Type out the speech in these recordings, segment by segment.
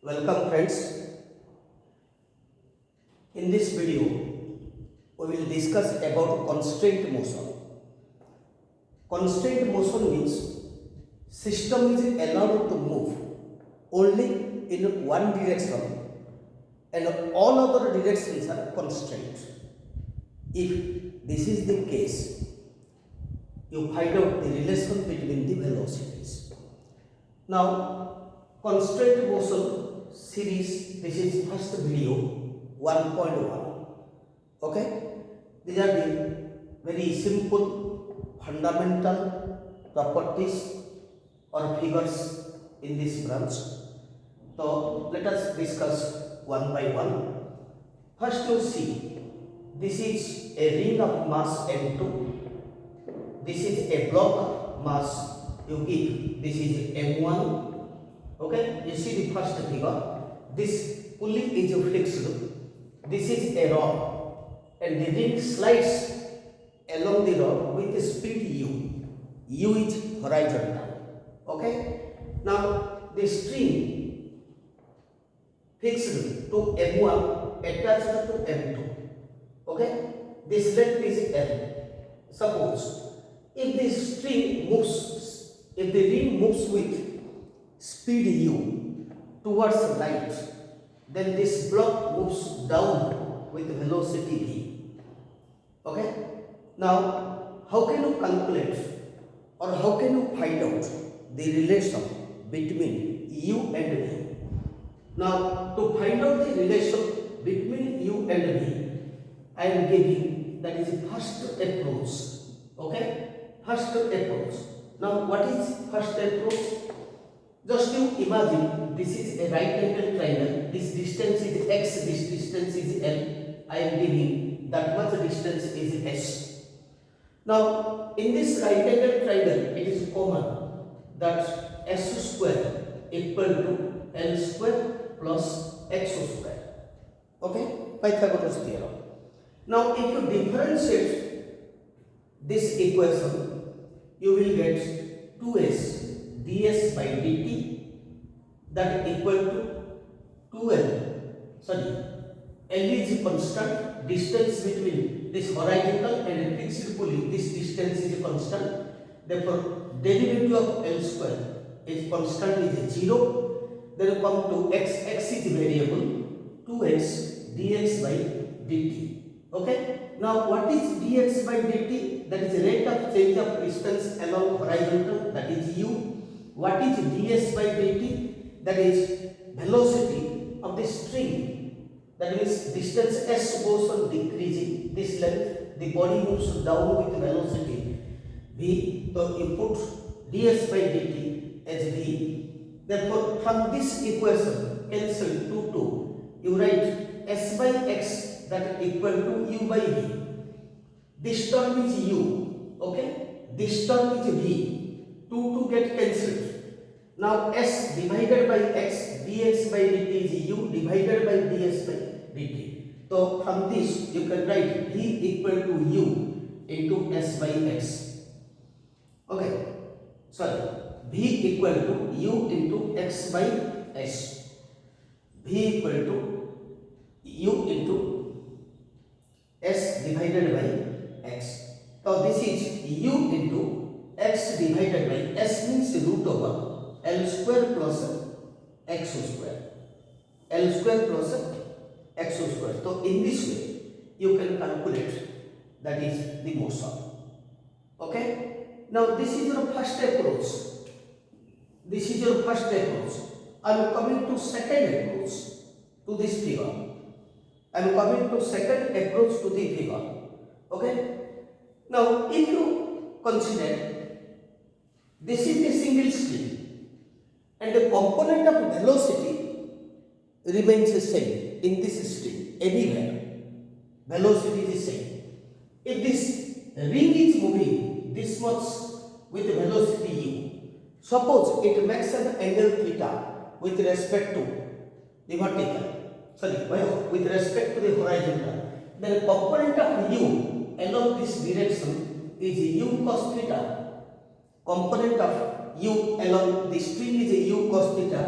Welcome friends. In this video, we will discuss about constraint motion. Constraint motion means system is allowed to move only in one direction and all other directions are constrained. If this is the case, you find out the relation between the velocities. Now, constraint motion series, this is first video 1.1. Okay, these are the very simple fundamental properties or figures in this branch. So let us discuss one by one. First, you see this is a ring of mass m2. This is a block of mass. You give this is m1. Okay, you see the first figure. This pulley is fixed. This is a rod, and the ring slides along the rod with the speed u. U is horizontal. Okay. Now the string fixed to m1 attached to m2. Okay. This length is l. Suppose if the string moves, if the ring moves with speed u towards right, then this block moves down with velocity v. Okay. Now, how can you calculate or how can you find out the relation between u and v? Now, to find out the relation between u and v, I am giving that is the first approach. Okay. First approach. Now, what is first approach? Just you imagine this is a right angle triangle. This distance is x, this distance is l. I am giving that much distance is s. Now, in this right angle triangle, it is common that s square equal to l square plus x square. Okay, Pythagoras theorem. Now, if you differentiate this equation, you will get 2s ds by dt that equal to 2l. Sorry, l is constant. Distance between this horizontal and fixed pulley, this distance is constant. Therefore, derivative of l square is constant, is 0. Then you come to x. X is variable. 2x dx by dt. Okay. Now, what is dx by dt? That is rate of change of distance along horizontal, that is u. What is ds by dt? That is velocity of the string. That means distance s goes on decreasing. This length, the body moves down with velocity v. So you put ds by dt as v. Therefore, from this equation, cancel 2, you write s by x that equal to u by v. This term is u. Okay. This term is v. 2 get cancelled. Now s divided by x dx by dt is u divided by ds by dt. So from this you can write v equal to u into s by x. Okay. Sorry. V equal to u into x by s. V equal to u into s divided by x. So this is u into x divided by s means root over l square plus x square. L square plus x square. So in this way you can calculate that is the motion. Okay. Now this is your first approach. This is your first approach. I am coming to second approach to this figure. I am coming to second approach to the figure. Okay. Now if you consider this is the single string and the component of velocity remains the same in this string everywhere. Velocity is the same. If this ring is moving this much with velocity u, suppose it makes an angle theta with respect to the vertical, with respect to the horizontal, then component of u along this direction is u cos theta. Component of u along the string is u cos theta.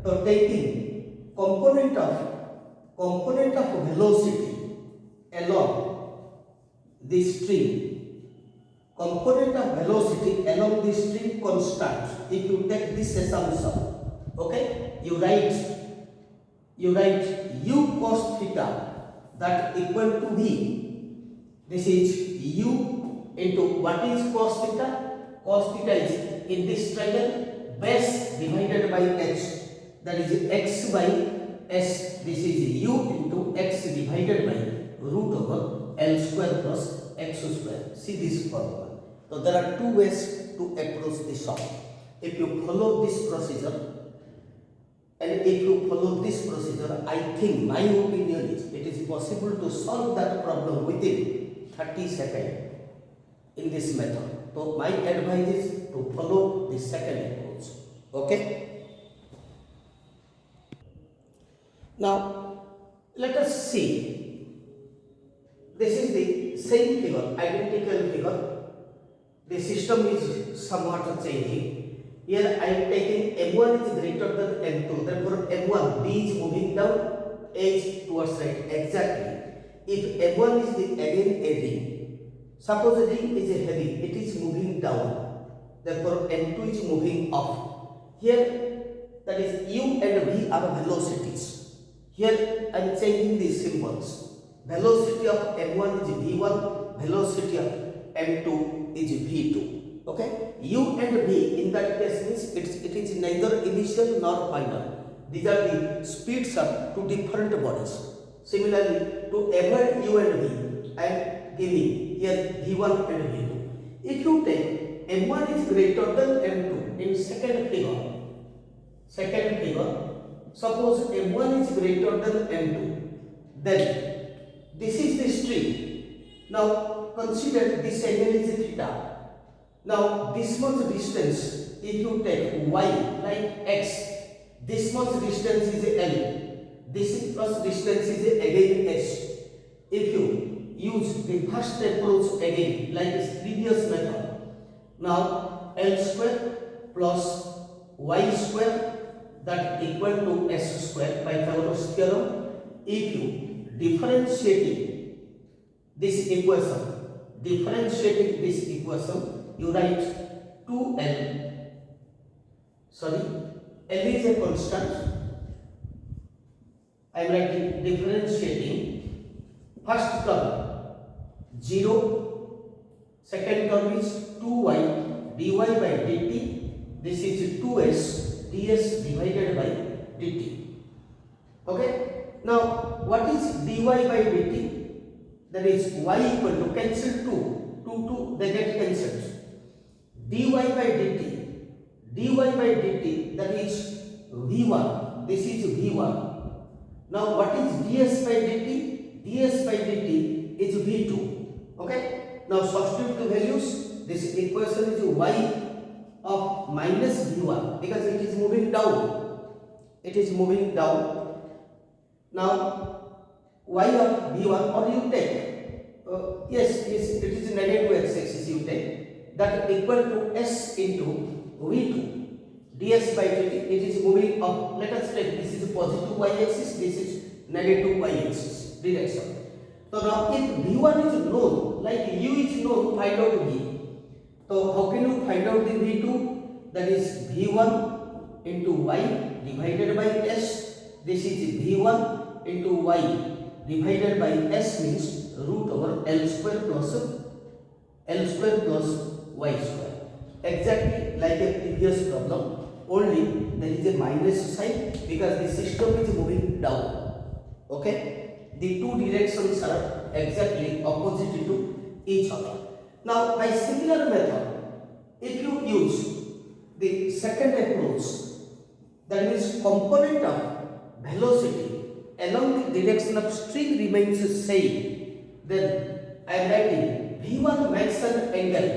So taking component of velocity along the string, component of velocity along the string constant. If you take this assumption, okay, you write u cos theta that equal to v. This is u into what is cos theta? Cos theta is in this triangle base divided by h, that is x by s. This is u into x divided by root over L square plus x square. See this formula. So there are two ways to approach this sum. If you follow this procedure, and if you follow this procedure, I think my opinion is it is possible to solve that problem within 30 seconds in this method. So my advice is to follow the second approach. Okay. Now let us see. This is the same figure, identical figure. The system is somewhat changing. Here I am taking m1 is greater than m2. Therefore m1 b is moving down, a is towards right. Exactly. If m1 is again a ring, suppose the ring is heavy, it is moving down. Therefore m2 is moving up. Here that is u and v are velocities. Here I am changing these symbols. Velocity of m1 is v1, velocity of m2 is v2. Okay, u and v in that case means it is neither initial nor final. These are the speeds of two different bodies. Similarly, to avoid u and v, I am giving here v1 and v2. If you take m1 is greater than m2 in second figure, suppose m1 is greater than m2, then this is the string. Now consider this angle is theta. Now this much distance, if you take y like x, this much distance is L, this much distance is again h. If you use the first approach again like this previous method, now L square plus y square that equal to s square by Pythagoras theorem. If you differentiating this equation, you write 2L, L is a constant. I am writing differentiating first term 0, second term is 2y dy by dt. This is 2s ds divided by dt. Okay. Now what is dy by dt? That is y equal to cancel 2 they get cancelled. dy by dt that is v1. This is v1. Now what is ds by dt? ds by dt is v2. Okay. Now substitute the values. This equation is y of minus v1 because it is moving down. Now y of v1, or you take yes, it is negative x-axis you take, that equal to s into v2 ds by dt. It is moving up. Let us take this is positive y-axis, this is negative y-axis direction. So now if v1 is known, like u is known, find out v. So how can you find out the v2? That is v1 into y divided by s. This is v1 into y divided by s means root over L square plus y square. Exactly like a previous problem, only there is a minus sign because the system is moving down. Okay, the two directions are exactly opposite to each other. Now by similar method, if you use the second approach, that means component of velocity along the direction of string remains same, then I am writing v1 makes an angle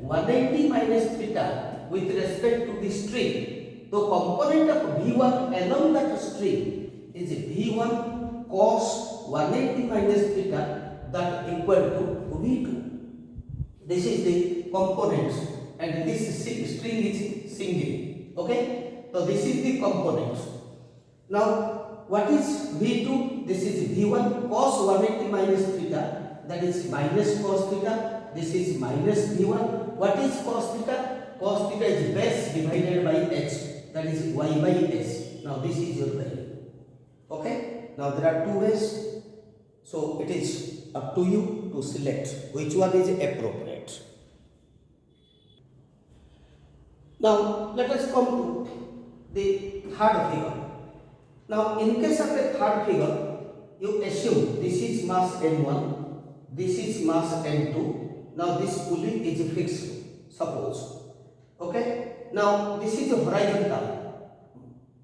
180 minus theta with respect to the string. So component of v1 along that string is v1 cos 180 minus theta that equal to v2. This is the components and this string is single. Okay, so this is the components. Now what is V2? This is V1 cos 180 minus theta, that is minus cos theta. This is minus V1. What is cos theta? Cos theta is base divided by h, that is y by s. Now this is your value. Okay. Now there are two ways, so it is up to you to select which one is appropriate. Now let us come to the third figure. Now in case of a third figure, you assume this is mass m1, this is mass m2. Now this pulley is fixed, suppose. Okay. Now this is horizontal.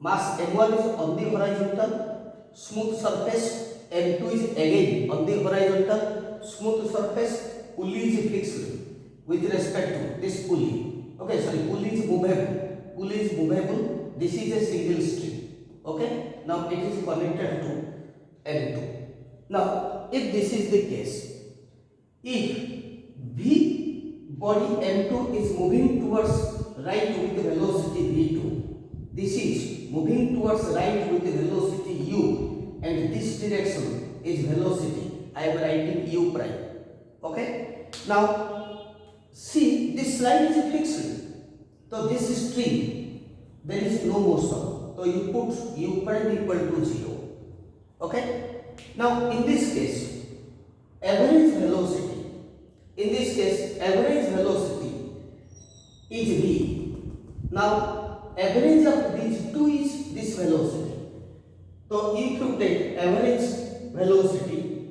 Mass m1 is on the horizontal smooth surface, m2 is again on the horizontal smooth surface. Pulley is fixed with respect to this pulley. Okay, sorry, pulley is movable. Pulley is movable. This is a single string. Okay. Now it is connected to m2. Now if this is the case, if V body m2 is moving towards right with velocity v2, this is moving towards right with velocity u, and this direction is velocity, I am writing u prime. Okay. Now see, this line is fixed, so this string there is no motion, so you put u prime equal to 0. Okay. Now in this case, average velocity, in this case average velocity is v. Now average of these two is this velocity. So if you take average velocity,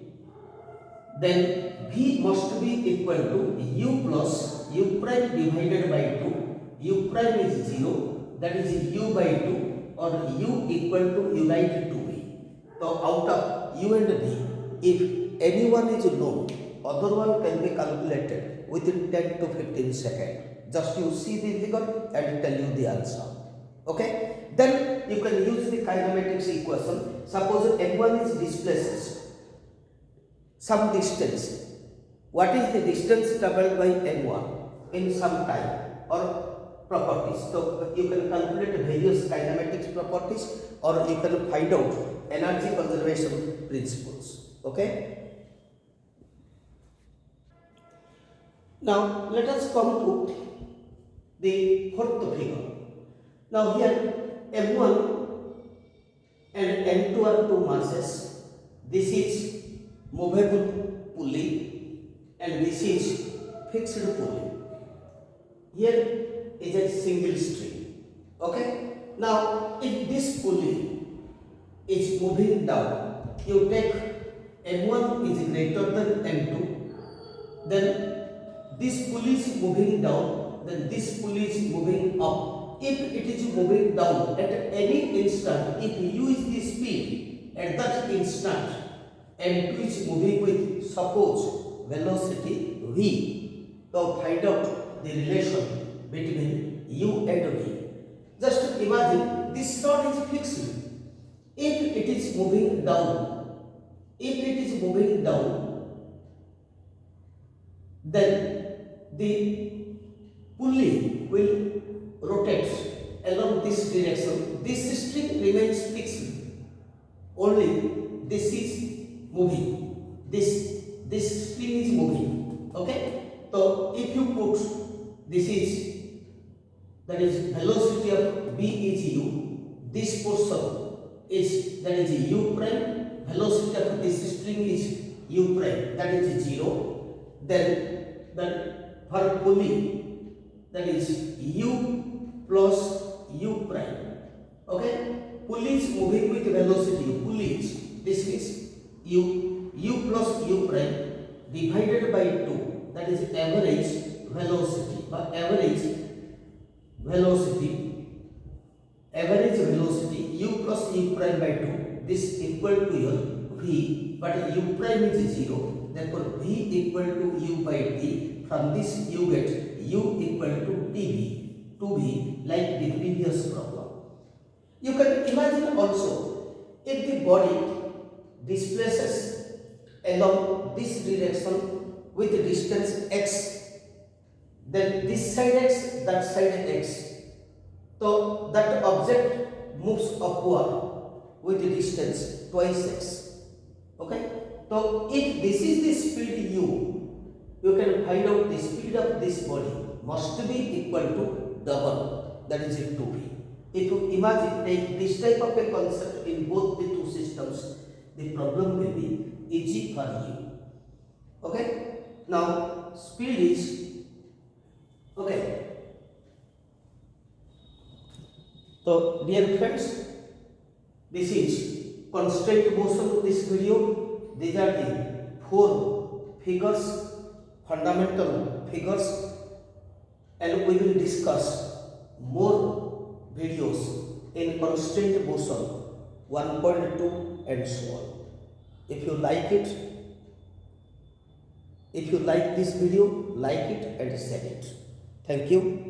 then v must be equal to u plus u prime divided by 2. U prime is 0, that is u by 2, or u equal to u write 2v. So out of u and v, if any one is known, other one can be calculated within 10 to 15 seconds. Just you see the figure and tell you the answer. Okay. Then you can use the kinematics equation. Suppose m1 is displaced some distance. What is the distance traveled by m1 in some time or properties? So you can calculate various kinematics properties, or you can find out energy conservation principles. Okay. Now let us come to the fourth figure. Now here m1 and m2 are two masses. This is movable pulley and this is fixed pulley. Here is a single string. Okay. Now if this pulley is moving down, you take m1 is greater than m2, then this pulley is moving down, then this pulley is moving up. If it is moving down at any instant, if u is the speed at that instant, m2 is moving with, suppose, velocity v, so find out the relation between u and v. Just imagine this rod is fixed. If it is moving down, then the pulley will rotate along this direction. This string remains fixed. Only this is moving. This string is moving. Okay. So if you put this is, that is velocity of v is u. This portion is, that is u prime. Velocity of this string is u prime. That is 0. Then for pulley, that is u plus u prime. Okay. Pulley is moving with velocity. Pulley is, this is u plus u prime divided by 2. That is average velocity, or average velocity u plus u prime by 2. This equal to your v, but u prime is 0. Therefore v equal to u by t. From this you get u equal to dv, 2v, like the previous problem. You can imagine also, if the body displaces along this direction with distance x, then this side x, that side x, so that object moves upward with the distance twice x. Okay. So if this is the speed u, you can find out the speed of this body must be equal to double, that is it 2v. If you imagine, take this type of a concept in both the two systems, the problem will be easy for you. Okay. Now speed is okay. So dear friends, this is constraint motion of this video. These are the 4 figures, fundamental figures, and we will discuss more videos in constraint motion 1.2 and so on. If you like it, if you like this video, like it and share it. Thank you.